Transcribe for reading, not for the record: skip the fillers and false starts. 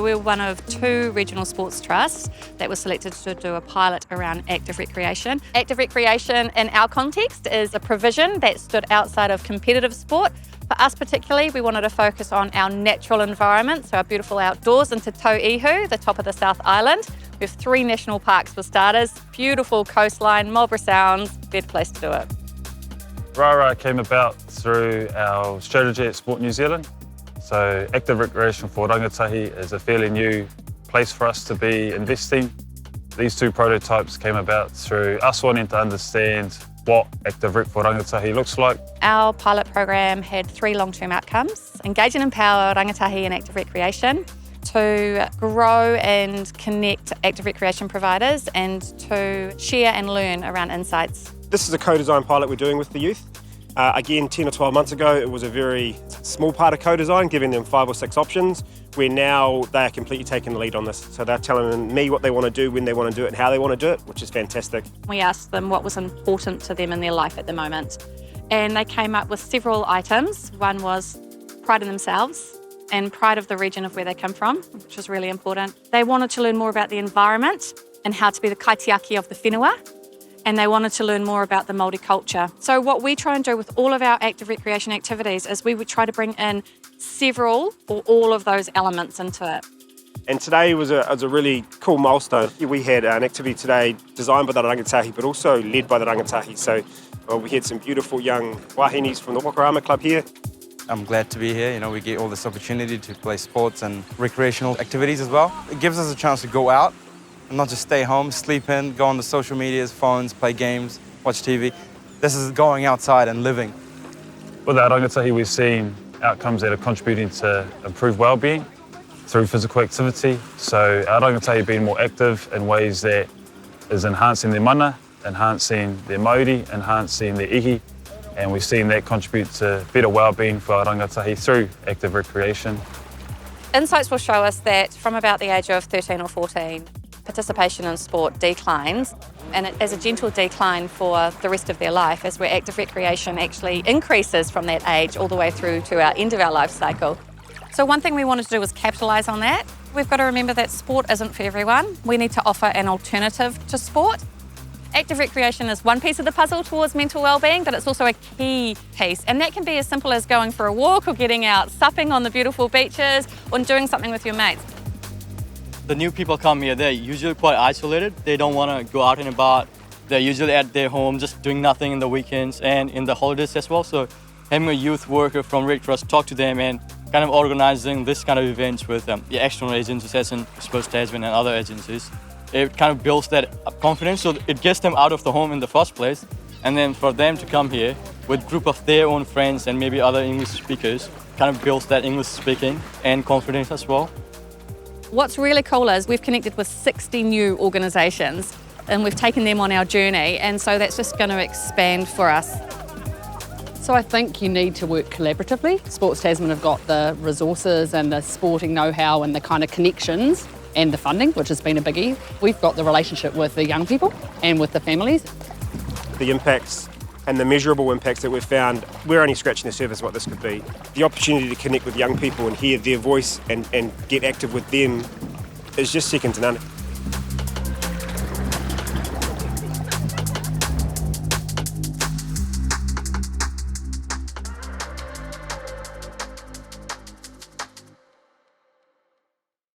we're one of 2 regional sports trusts that was selected to do a pilot around active recreation. Active recreation in our context is a provision that stood outside of competitive sport. For us particularly, we wanted to focus on our natural environment, so our beautiful outdoors into Tauihu, the top of the South Island. We have 3 national parks for starters, beautiful coastline, Marlborough Sounds, good place to do it. RARA came about through our strategy at Sport New Zealand. So active recreation for rangatahi is a fairly new place for us to be investing. These 2 prototypes came about through us wanting to understand what active rec for rangatahi looks like. Our pilot program had 3 long-term outcomes: engage and empower rangatahi and active recreation, to grow and connect active recreation providers, and to share and learn around insights. This is a co-design pilot we're doing with the youth. Again, 10 or 12 months ago, it was a very small part of co-design, giving them 5 or 6 options, where now they are completely taking the lead on this. So they're telling me what they want to do, when they want to do it, and how they want to do it, which is fantastic. We asked them what was important to them in their life at the moment, and they came up with several items. One was pride in themselves and pride of the region of where they come from, which was really important. They wanted to learn more about the environment and how to be the kaitiaki of the whenua, and they wanted to learn more about the Māori culture. So what we try and do with all of our active recreation activities is we would try to bring in several or all of those elements into it. And today was a really cool milestone. We had an activity today designed by the rangatahi, but also led by the rangatahi. So we had some beautiful young wahinis from the Wakarama Club here. I'm glad to be here. You know, we get all this opportunity to play sports and recreational activities as well. It gives us a chance to go out and not just stay home, sleep in, go on the social medias, phones, play games, watch TV. This is going outside and living. With our rangatahi, we've seen outcomes that are contributing to improved well-being through physical activity. So our rangatahi being more active in ways that is enhancing their mana, enhancing their mauri, enhancing their ihi, and we've seen that contribute to better well-being for our rangatahi through active recreation. Insights will show us that from about the age of 13 or 14, participation in sport declines, and it is a gentle decline for the rest of their life, as where active recreation actually increases from that age all the way through to our end of our life cycle. So one thing we wanted to do was capitalise on that. We've got to remember that sport isn't for everyone. We need to offer an alternative to sport. Active recreation is one piece of the puzzle towards mental well-being, but it's also a key piece, and that can be as simple as going for a walk or getting out supping on the beautiful beaches or doing something with your mates. The new people come here, they're usually quite isolated. They don't want to go out and about. They're usually at their home just doing nothing in the weekends and in the holidays as well. So having a youth worker from Red Trust talk to them and kind of organizing this kind of events with the external agencies as in Sports Tasman and other agencies, it kind of builds that confidence, so it gets them out of the home in the first place, and then for them to come here with a group of their own friends and maybe other English speakers, kind of builds that English speaking and confidence as well. What's really cool is we've connected with 60 new organisations and we've taken them on our journey, and so that's just going to expand for us. So I think you need to work collaboratively. Sports Tasman have got the resources and the sporting know-how and the kind of connections and the funding, which has been a biggie. We've got the relationship with the young people and with the families. The impacts and the measurable impacts that we've found, we're only scratching the surface of what this could be. The opportunity to connect with young people and hear their voice and get active with them is just second to none.